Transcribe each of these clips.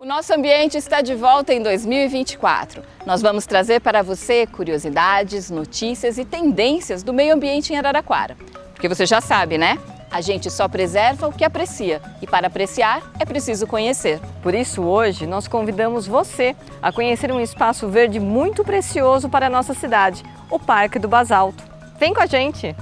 O nosso ambiente está de volta em 2024. Nós vamos trazer para você curiosidades, notícias e tendências do meio ambiente em Araraquara. Porque você já sabe, né? A gente só preserva o que aprecia e para apreciar é preciso conhecer. Por isso hoje nós convidamos você a conhecer um espaço verde muito precioso para a nossa cidade, o Parque do Basalto. Vem com a gente!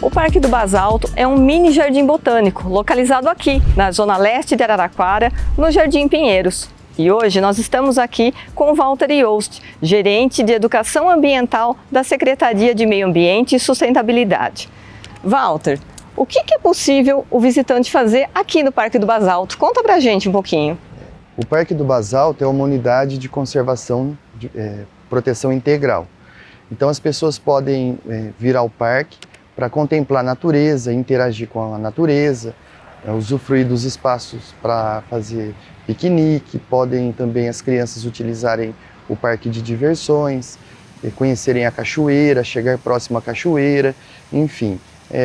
O Parque do Basalto é um mini jardim botânico, localizado aqui, na zona leste de Araraquara, no Jardim Pinheiros. E hoje nós estamos aqui com o Walter Yost, gerente de Educação Ambiental da Secretaria de Meio Ambiente e Sustentabilidade. Walter, o que é possível o visitante fazer aqui no Parque do Basalto? Conta pra gente um pouquinho. O Parque do Basalto é uma unidade de conservação, proteção integral. Então as pessoas podem vir ao parque para contemplar a natureza, interagir com a natureza, usufruir dos espaços para fazer piquenique, podem também as crianças utilizarem o parque de diversões, conhecerem a cachoeira, chegar próximo à cachoeira, enfim,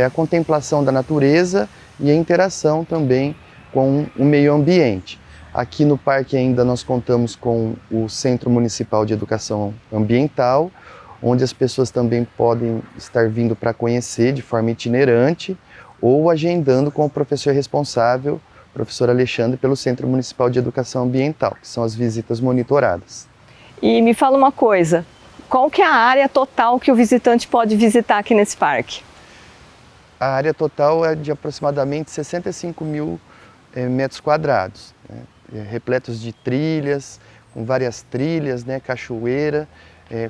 a contemplação da natureza e a interação também com o meio ambiente. Aqui no parque ainda nós contamos com o Centro Municipal de Educação Ambiental, onde as pessoas também podem estar vindo para conhecer de forma itinerante ou agendando com o professor responsável, professor Alexandre, pelo Centro Municipal de Educação Ambiental, que são as visitas monitoradas. E me fala uma coisa, qual que é a área total que o visitante pode visitar aqui nesse parque? A área total é de aproximadamente 65 mil metros quadrados, né? Repletos de trilhas, com várias trilhas, né? Cachoeira,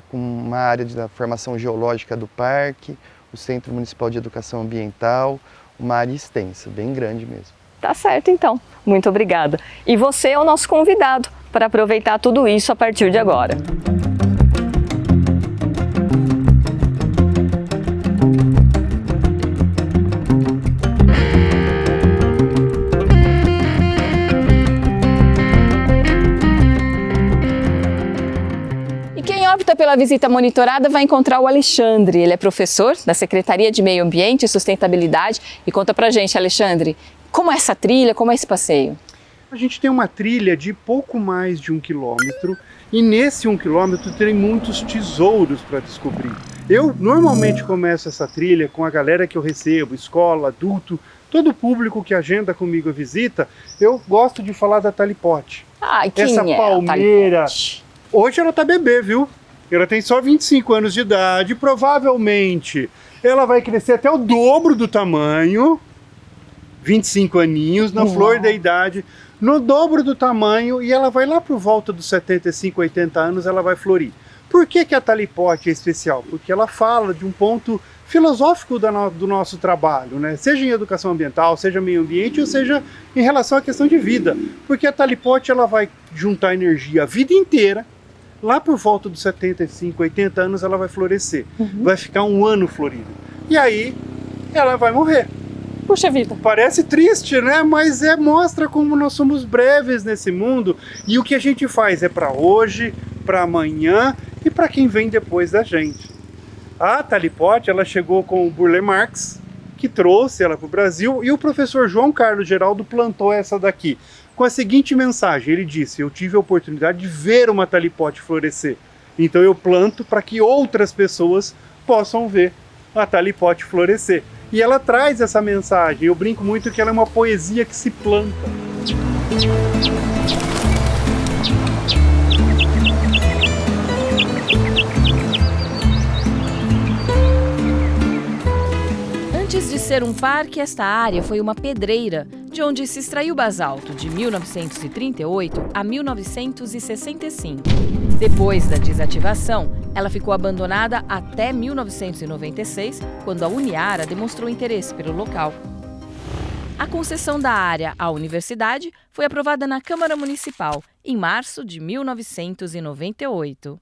com uma área da formação geológica do parque, o Centro Municipal de Educação Ambiental, uma área extensa, bem grande mesmo. Tá certo então, muito obrigada. E você é o nosso convidado para aproveitar tudo isso a partir de agora. Pela visita monitorada vai encontrar o Alexandre. Ele é professor da Secretaria de Meio Ambiente e Sustentabilidade. E conta pra gente, Alexandre, como é essa trilha, como é esse passeio? A gente tem uma trilha de pouco mais de 1 quilômetro e nesse 1 quilômetro tem muitos tesouros para descobrir. Eu normalmente começo essa trilha com a galera que eu recebo, escola, adulto, todo o público que agenda comigo a visita, eu gosto de falar da talipote. Ai, quem essa é palmeira. Hoje ela tá bebê, viu? Ela tem só 25 anos de idade, provavelmente ela vai crescer até o dobro do tamanho, 25 aninhos, na flor da idade, no dobro do tamanho, e ela vai lá por volta dos 75, 80 anos, ela vai florir. Por que a talipote é especial? Porque ela fala de um ponto filosófico do nosso trabalho, né? Seja em educação ambiental, seja meio ambiente, ou seja em relação à questão de vida. Porque a talipote ela vai juntar energia a vida inteira. Lá por volta dos 75, 80 anos ela vai florescer, vai ficar 1 ano florida. E aí ela vai morrer. Puxa vida. Parece triste, né? Mas mostra como nós somos breves nesse mundo e o que a gente faz é para hoje, para amanhã e para quem vem depois da gente. A talipote ela chegou com o Burle Marx, que trouxe ela para o Brasil, e o professor João Carlos Geraldo plantou essa daqui. Com a seguinte mensagem, ele disse: eu tive a oportunidade de ver uma talipote florescer, então eu planto para que outras pessoas possam ver a talipote florescer. E ela traz essa mensagem, eu brinco muito que ela é uma poesia que se planta. Antes de ser um parque, esta área foi uma pedreira, de onde se extraiu basalto de 1938 a 1965. Depois da desativação, ela ficou abandonada até 1996, quando a Uniara demonstrou interesse pelo local. A concessão da área à universidade foi aprovada na Câmara Municipal em março de 1998.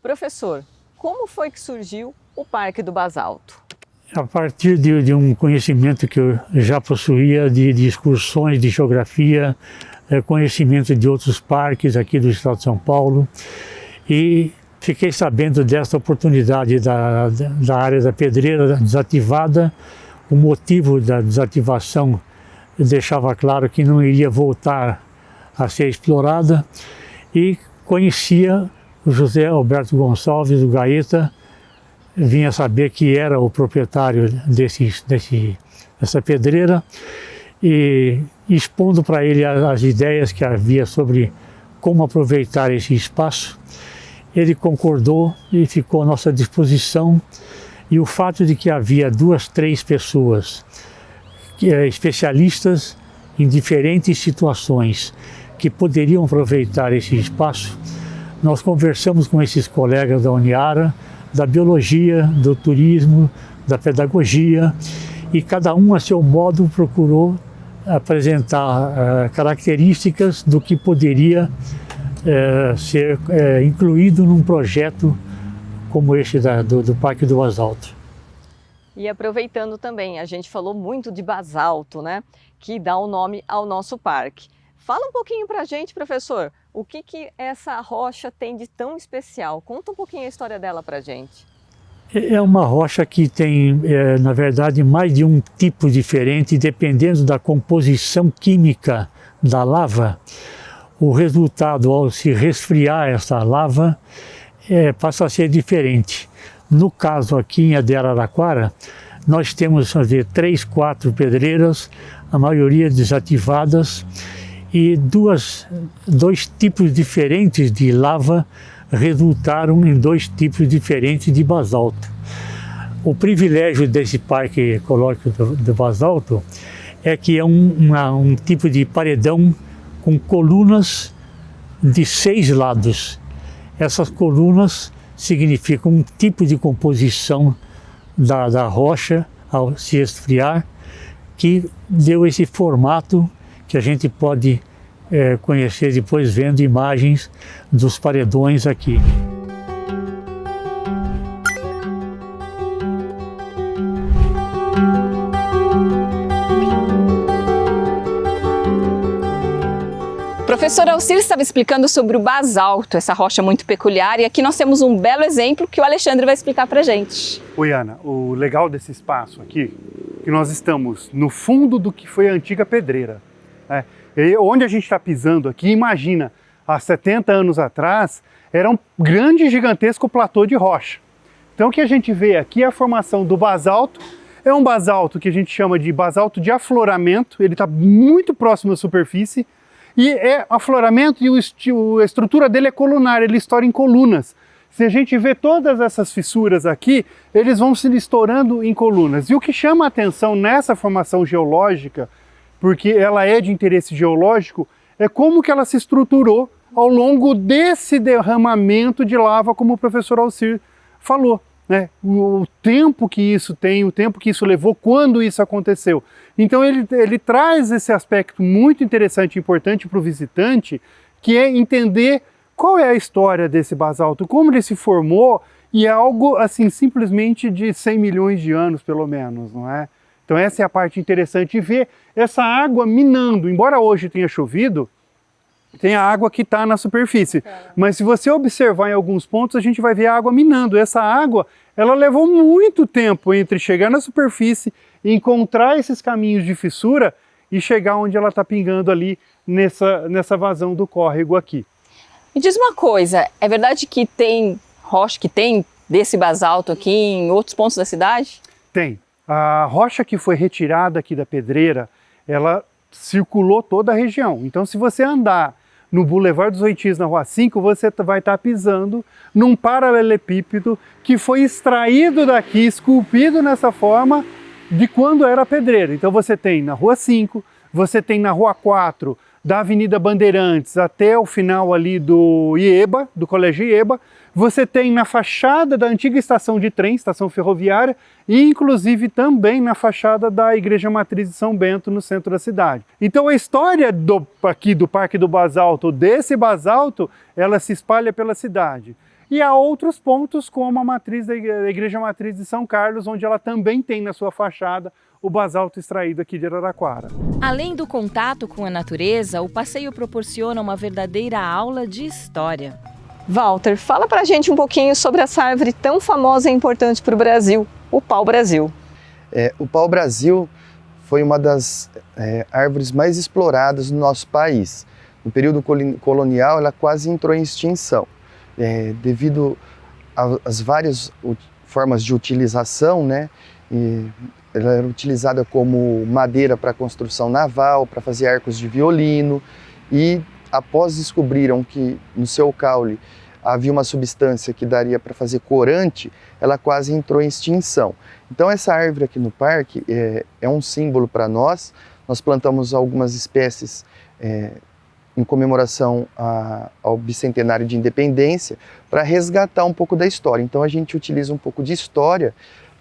Professor, como foi que surgiu o Parque do Basalto? A partir de um conhecimento que eu já possuía de excursões de geografia conhecimento de outros parques aqui do estado de São Paulo e fiquei sabendo dessa oportunidade da área da pedreira desativada. O motivo da desativação deixava claro que não iria voltar a ser explorada e conhecia o José Alberto Gonçalves, o Gaeta, vinha saber que era o proprietário dessa pedreira e expondo para ele as ideias que havia sobre como aproveitar esse espaço, ele concordou e ficou à nossa disposição. E o fato de que havia 2, 3 pessoas, especialistas em diferentes situações, que poderiam aproveitar esse espaço, nós conversamos com esses colegas da Uniara, da biologia, do turismo, da pedagogia, e cada um a seu modo procurou apresentar características do que poderia ser incluído num projeto como este do Parque do Basalto. E aproveitando também, a gente falou muito de basalto, né? Que dá o nome ao nosso parque. Fala um pouquinho pra gente, professor, o que essa rocha tem de tão especial? Conta um pouquinho a história dela pra gente. É uma rocha que tem, na verdade, mais de um tipo diferente, dependendo da composição química da lava. O resultado, ao se resfriar essa lava, passa a ser diferente. No caso aqui em Araraquara, nós temos 3, 4 pedreiras, a maioria desativadas, e dois tipos diferentes de lava resultaram em 2 tipos diferentes de basalto. O privilégio desse parque ecológico do basalto é que é um tipo de paredão com colunas de 6 lados. Essas colunas significam um tipo de composição da rocha ao se esfriar, que deu esse formato que a gente pode conhecer depois vendo imagens dos paredões aqui. Professor Alcir estava explicando sobre o basalto, essa rocha muito peculiar, e aqui nós temos um belo exemplo que o Alexandre vai explicar para a gente. Oi, Ana, o legal desse espaço aqui é que nós estamos no fundo do que foi a antiga pedreira, né? E onde a gente está pisando aqui, imagina, há 70 anos atrás, era um grande, gigantesco platô de rocha. Então o que a gente vê aqui é a formação do basalto. É um basalto que a gente chama de basalto de afloramento, ele está muito próximo da superfície, e é afloramento e a estrutura dele é colunar, ele estoura em colunas. Se a gente vê todas essas fissuras aqui, eles vão se estourando em colunas. E o que chama a atenção nessa formação geológica, porque ela é de interesse geológico, é como que ela se estruturou ao longo desse derramamento de lava, como o professor Alcir falou, né? O tempo que isso tem, o tempo que isso levou, quando isso aconteceu. Então ele traz esse aspecto muito interessante e importante para o visitante, que é entender qual é a história desse basalto, como ele se formou, e é algo assim simplesmente de 100 milhões de anos pelo menos, não é? Então essa é a parte interessante, e ver essa água minando, embora hoje tenha chovido, tem a água que está na superfície, mas se você observar em alguns pontos, a gente vai ver a água minando. Essa água, ela levou muito tempo entre chegar na superfície, encontrar esses caminhos de fissura e chegar onde ela está pingando ali nessa vazão do córrego aqui. Me diz uma coisa, é verdade que tem rocha, que tem desse basalto aqui em outros pontos da cidade? Tem. A rocha que foi retirada aqui da pedreira, ela circulou toda a região. Então se você andar no Boulevard dos Oitis, na Rua 5, você vai estar pisando num paralelepípedo que foi extraído daqui, esculpido nessa forma de quando era pedreira. Então você tem na Rua 5, você tem na Rua 4, da Avenida Bandeirantes até o final ali do IEBA, do Colégio IEBA, você tem na fachada da antiga estação de trem, estação ferroviária, e inclusive também na fachada da Igreja Matriz de São Bento, no centro da cidade. Então a história aqui do Parque do Basalto, desse basalto, ela se espalha pela cidade. E há outros pontos, como a matriz da Igreja Matriz de São Carlos, onde ela também tem na sua fachada o basalto extraído aqui de Araraquara. Além do contato com a natureza, o passeio proporciona uma verdadeira aula de história. Walter, fala pra gente um pouquinho sobre essa árvore tão famosa e importante para o Brasil, o pau-brasil. O pau-brasil foi uma das árvores mais exploradas no nosso país. No período colonial, ela quase entrou em extinção, devido às várias formas de utilização, né? Ela era utilizada como madeira para construção naval, para fazer arcos de violino, e após descobriram que no seu caule havia uma substância que daria para fazer corante, ela quase entrou em extinção. Então essa árvore aqui no parque é um símbolo para nós. Nós plantamos algumas espécies em comemoração ao bicentenário de independência, para resgatar um pouco da história. Então a gente utiliza um pouco de história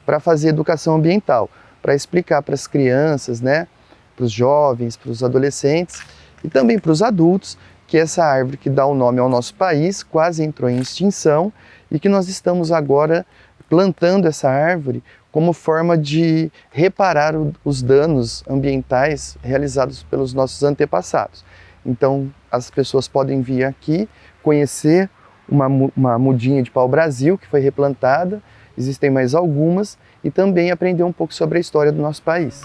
para fazer educação ambiental, para explicar para as crianças, né, para os jovens, para os adolescentes e também para os adultos, que essa árvore que dá o nome ao nosso país quase entrou em extinção e que nós estamos agora plantando essa árvore como forma de reparar os danos ambientais realizados pelos nossos antepassados. Então as pessoas podem vir aqui conhecer uma mudinha de pau-brasil que foi replantada, existem mais algumas, e também aprender um pouco sobre a história do nosso país.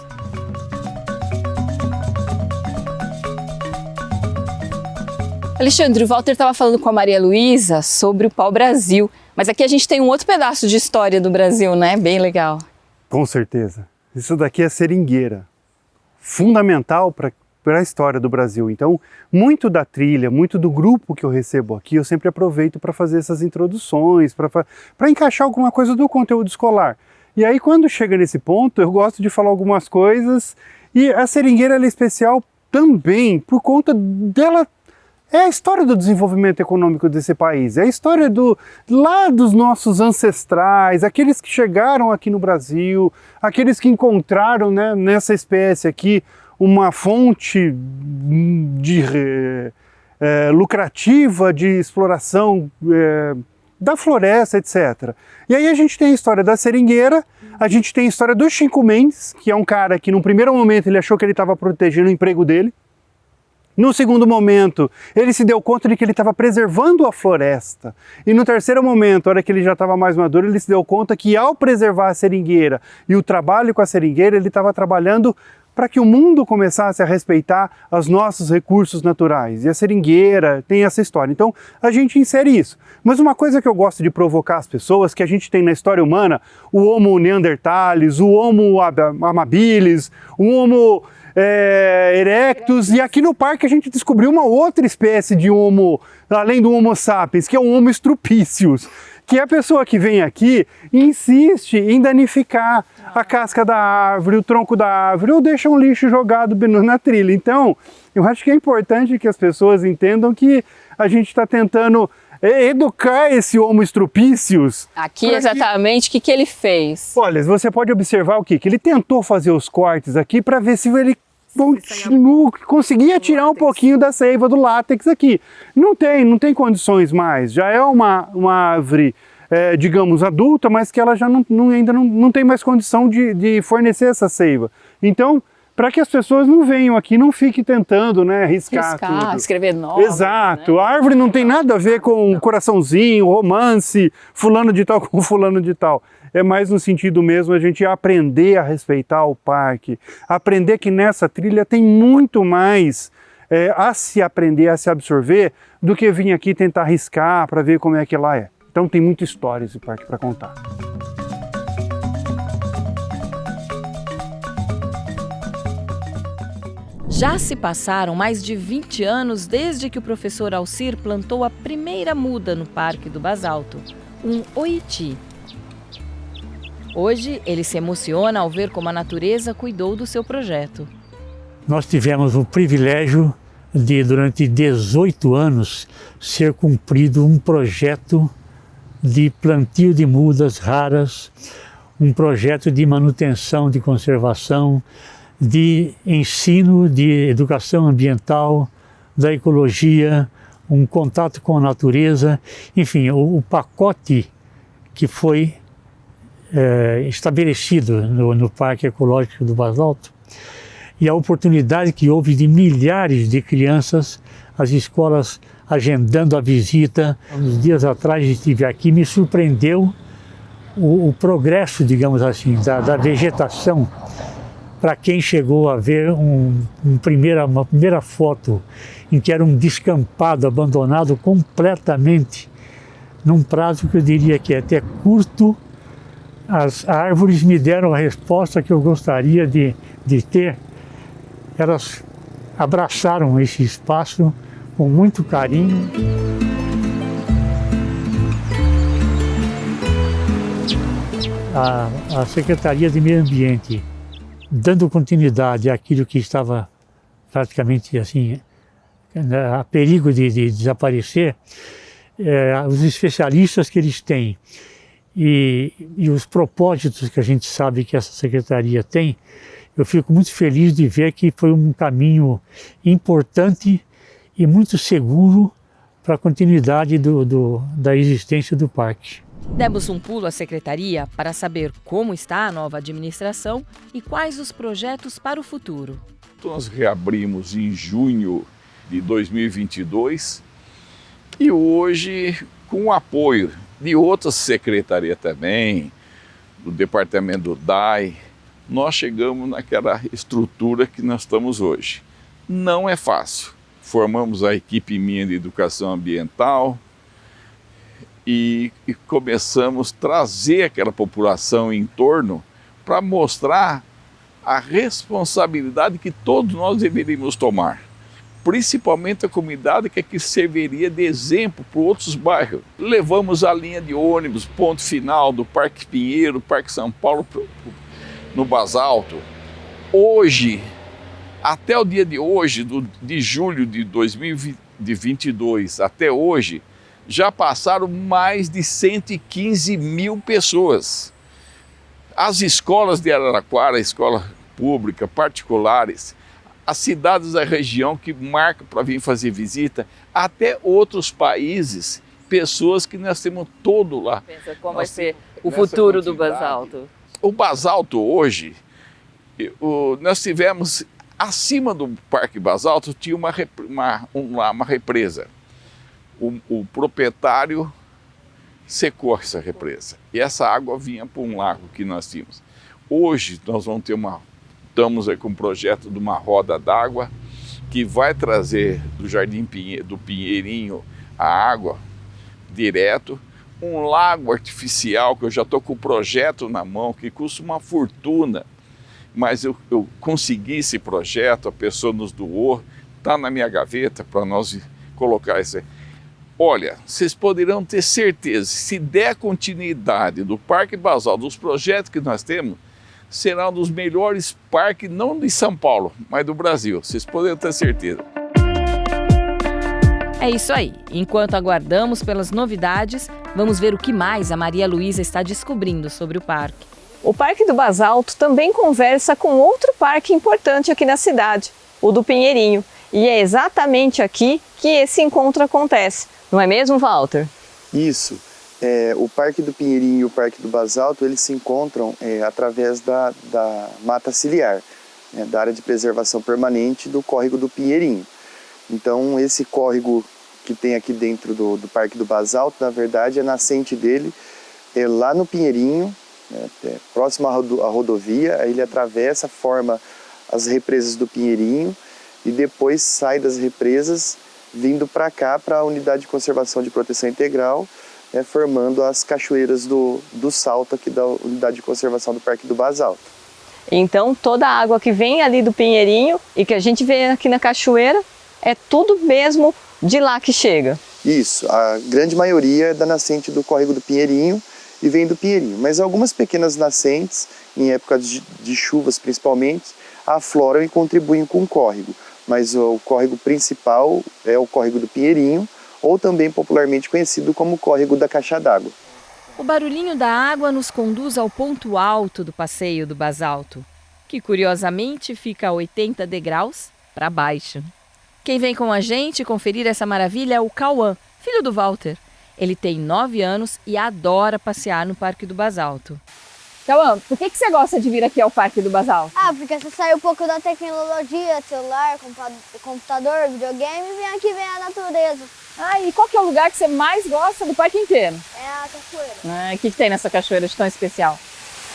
Alexandre, o Walter estava falando com a Maria Luísa sobre o pau-brasil, mas aqui a gente tem um outro pedaço de história do Brasil, né? Bem legal. Com certeza. Isso daqui é seringueira, fundamental para a história do Brasil. Então, muito da trilha, muito do grupo que eu recebo aqui, eu sempre aproveito para fazer essas introduções, para encaixar alguma coisa do conteúdo escolar. E aí, quando chega nesse ponto, eu gosto de falar algumas coisas, e a seringueira ela é especial também por conta dela. É a história do desenvolvimento econômico desse país, é a história lá dos nossos ancestrais, aqueles que chegaram aqui no Brasil, aqueles que encontraram, né, nessa espécie aqui uma fonte lucrativa de exploração da floresta, etc. E aí a gente tem a história da seringueira, a gente tem a história do Chico Mendes, que é um cara que no primeiro momento ele achou que ele estava protegendo o emprego dele. No segundo momento, ele se deu conta de que ele estava preservando a floresta. E no terceiro momento, a hora que ele já estava mais maduro, ele se deu conta que ao preservar a seringueira e o trabalho com a seringueira, ele estava trabalhando para que o mundo começasse a respeitar os nossos recursos naturais. E a seringueira tem essa história. Então, a gente insere isso. Mas uma coisa que eu gosto de provocar as pessoas, que a gente tem na história humana, o Homo neanderthalis, o Homo amabilis, o Homo erectus, e aqui no parque a gente descobriu uma outra espécie de Homo, além do Homo sapiens, que é o Homo strupicius, que é a pessoa que vem aqui e insiste em danificar a casca da árvore, o tronco da árvore, ou deixa um lixo jogado na trilha. Então, eu acho que é importante que as pessoas entendam que a gente está tentando educar esse Homo strupicius. Aqui exatamente, o que ele fez? Olha, você pode observar o quê? Que ele tentou fazer os cortes aqui para ver se ele conseguia tirar um pouquinho da seiva do látex aqui. Não tem condições mais. Já é uma árvore, digamos, adulta, mas que ela já ainda não tem mais condição de fornecer essa seiva. Então, para que as pessoas não venham aqui, não fiquem tentando, né, riscar tudo. Escrever nome. Exato. Né? A árvore não tem nada a ver com coraçãozinho, romance, fulano de tal com fulano de tal. É mais no sentido mesmo a gente aprender a respeitar o parque, aprender que nessa trilha tem muito mais a se aprender, a se absorver, do que vir aqui tentar riscar para ver como é que lá é. Então tem muita história esse parque para contar. Já se passaram mais de 20 anos desde que o professor Alcir plantou a primeira muda no Parque do Basalto, um oiti. Hoje, ele se emociona ao ver como a natureza cuidou do seu projeto. Nós tivemos o privilégio de, durante 18 anos, ser cumprido um projeto de plantio de mudas raras, um projeto de manutenção, de conservação, de ensino, de educação ambiental, da ecologia, um contato com a natureza, enfim, o pacote que foi estabelecido no Parque Ecológico do Basalto, e a oportunidade que houve de milhares de crianças, as escolas agendando a visita. Uns dias atrás estive aqui, me surpreendeu o progresso, digamos assim, da vegetação. Para quem chegou a ver uma primeira foto em que era um descampado abandonado completamente, num prazo que eu diria que é até curto, as árvores me deram a resposta que eu gostaria de ter. Elas abraçaram esse espaço com muito carinho. A Secretaria de Meio Ambiente, dando continuidade àquilo que estava praticamente assim, a perigo de desaparecer, os especialistas que eles têm e os propósitos que a gente sabe que essa secretaria tem, eu fico muito feliz de ver que foi um caminho importante e muito seguro para a continuidade da existência do parque. Demos um pulo à secretaria para saber como está a nova administração e quais os projetos para o futuro. Nós reabrimos em junho de 2022 e hoje, com o apoio de outras secretarias também, do departamento do DAI, nós chegamos naquela estrutura que nós estamos hoje. Não é fácil. Formamos a equipe minha de educação ambiental e começamos a trazer aquela população em torno para mostrar a responsabilidade que todos nós deveríamos tomar. Principalmente a comunidade que serviria de exemplo para outros bairros. Levamos a linha de ônibus, ponto final do Parque Pinheiro, Parque São Paulo, no Basalto. Hoje, até o dia de hoje, de julho de 2022 até hoje, já passaram mais de 115 mil pessoas. As escolas de Araraquara, escola pública, particulares, as cidades da região que marcam para vir fazer visita, até outros países, pessoas que nós temos todo lá. Pensa como vai ser o futuro do Basalto. O Basalto hoje, nós tivemos, acima do Parque Basalto, tinha uma represa. O proprietário secou essa represa e essa água vinha para um lago que nós tínhamos. Hoje nós vamos ter estamos aí com um projeto de uma roda d'água que vai trazer do Jardim do Pinheirinho a água direto, um lago artificial que eu já estou com o projeto na mão, que custa uma fortuna, mas eu consegui esse projeto, a pessoa nos doou, está na minha gaveta para nós colocar isso aí. Olha, vocês poderão ter certeza, se der continuidade do Parque Basalto, dos projetos que nós temos, será um dos melhores parques, não de São Paulo, mas do Brasil. Vocês poderão ter certeza. É isso aí. Enquanto aguardamos pelas novidades, vamos ver o que mais a Maria Luísa está descobrindo sobre o parque. O Parque do Basalto também conversa com outro parque importante aqui na cidade, o do Pinheirinho. E é exatamente aqui que esse encontro acontece. Não é mesmo, Walter? Isso. O Parque do Pinheirinho e o Parque do Basalto, eles se encontram através da mata ciliar, da área de preservação permanente do córrego do Pinheirinho. Então, esse córrego que tem aqui dentro do Parque do Basalto, na verdade, a nascente dele é lá no Pinheirinho, próximo à rodovia. Aí ele atravessa, forma as represas do Pinheirinho e depois sai das represas vindo para cá, para a Unidade de Conservação de Proteção Integral, formando as cachoeiras do Salto aqui da Unidade de Conservação do Parque do Basalto. Então toda a água que vem ali do Pinheirinho e que a gente vê aqui na cachoeira é tudo mesmo de lá que chega? Isso, a grande maioria é da nascente do córrego do Pinheirinho e vem do Pinheirinho, mas algumas pequenas nascentes, em época de chuvas principalmente, afloram e contribuem com o córrego, mas o córrego principal é o córrego do Pinheirinho, ou também popularmente conhecido como córrego da Caixa d'Água. O barulhinho da água nos conduz ao ponto alto do passeio do Basalto, que curiosamente fica a 80 degraus para baixo. Quem vem com a gente conferir essa maravilha é o Cauã, filho do Walter. Ele tem 9 anos e adora passear no Parque do Basalto. Cauã, por que você gosta de vir aqui ao Parque do Basalto? Ah, porque você sai um pouco da tecnologia, celular, computador, videogame e vem aqui ver a natureza. Ah, e qual que é o lugar que você mais gosta do parque inteiro? É a cachoeira. O que tem nessa cachoeira de tão especial?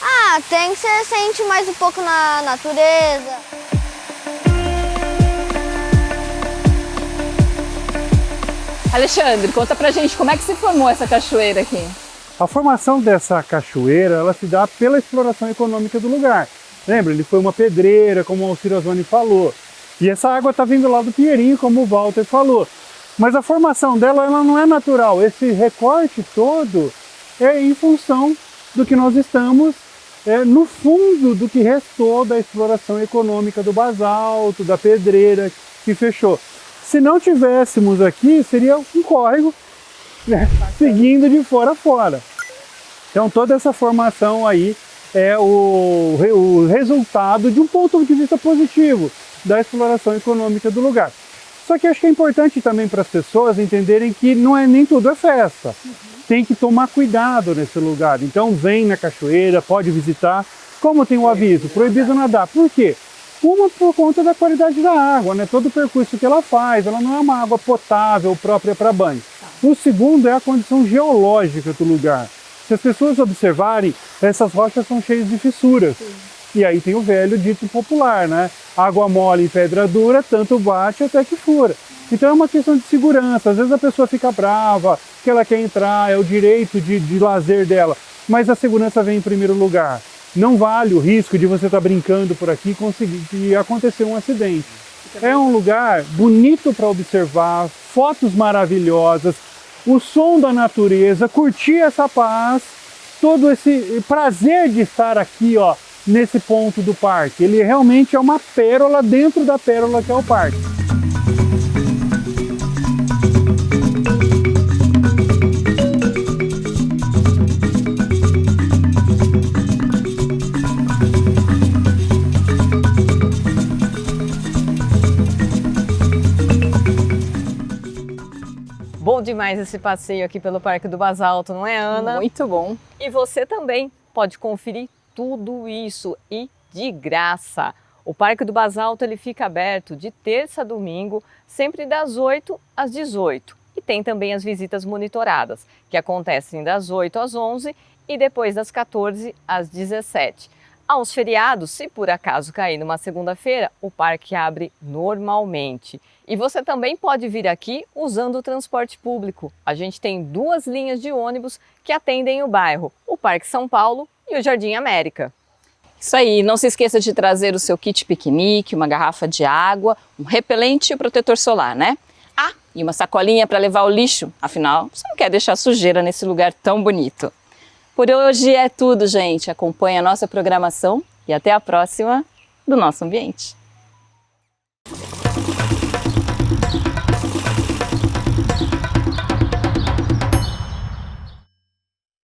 Ah, tem que você sente mais um pouco na natureza. Alexandre, conta pra gente como é que se formou essa cachoeira aqui. A formação dessa cachoeira, ela se dá pela exploração econômica do lugar. Lembra, ele foi uma pedreira, como o Alcir Osoni falou. E essa água está vindo lá do Pinheirinho, como o Walter falou. Mas a formação dela, ela não é natural. Esse recorte todo é em função do que nós estamos no fundo do que restou da exploração econômica do basalto, da pedreira que fechou. Se não tivéssemos aqui, seria um córrego, né, seguindo de fora a fora. Então toda essa formação aí é o resultado de um ponto de vista positivo da exploração econômica do lugar. Só que acho que é importante também para as pessoas entenderem que não é nem tudo é festa. Tem que tomar cuidado nesse lugar. Então vem na cachoeira, pode visitar. Como tem o aviso, proibido nadar. Por quê? Uma por conta da qualidade da água, né? Todo o percurso que ela faz, ela não é uma água potável própria para banho. O segundo é a condição geológica do lugar. Se as pessoas observarem, essas rochas são cheias de fissuras. E aí tem o velho dito popular, né? Água mole em pedra dura, tanto bate até que fura. Então é uma questão de segurança. Às vezes a pessoa fica brava, que ela quer entrar, é o direito de lazer dela. Mas a segurança vem em primeiro lugar. Não vale o risco de você estar brincando por aqui e acontecer um acidente. É um lugar bonito para observar, fotos maravilhosas, o som da natureza, curtir essa paz, todo esse prazer de estar aqui, ó, nesse ponto do parque. Ele realmente é uma pérola dentro da pérola que é o parque. Bom demais esse passeio aqui pelo Parque do Basalto, não é, Ana? Muito bom. E você também pode conferir tudo isso e de graça. O Parque do Basalto ele fica aberto de terça a domingo, sempre das 8 às 18. E tem também as visitas monitoradas, que acontecem das 8 às 11 e depois das 14 às 17. Aos feriados, se por acaso cair numa segunda-feira, o parque abre normalmente. E você também pode vir aqui usando o transporte público. A gente tem 2 linhas de ônibus que atendem o bairro, o Parque São Paulo e o Jardim América. Isso aí, não se esqueça de trazer o seu kit piquenique, uma garrafa de água, um repelente e protetor solar, né? Ah, e uma sacolinha para levar o lixo, afinal, você não quer deixar sujeira nesse lugar tão bonito. Por hoje é tudo, gente. Acompanhe a nossa programação e até a próxima do Nosso Ambiente.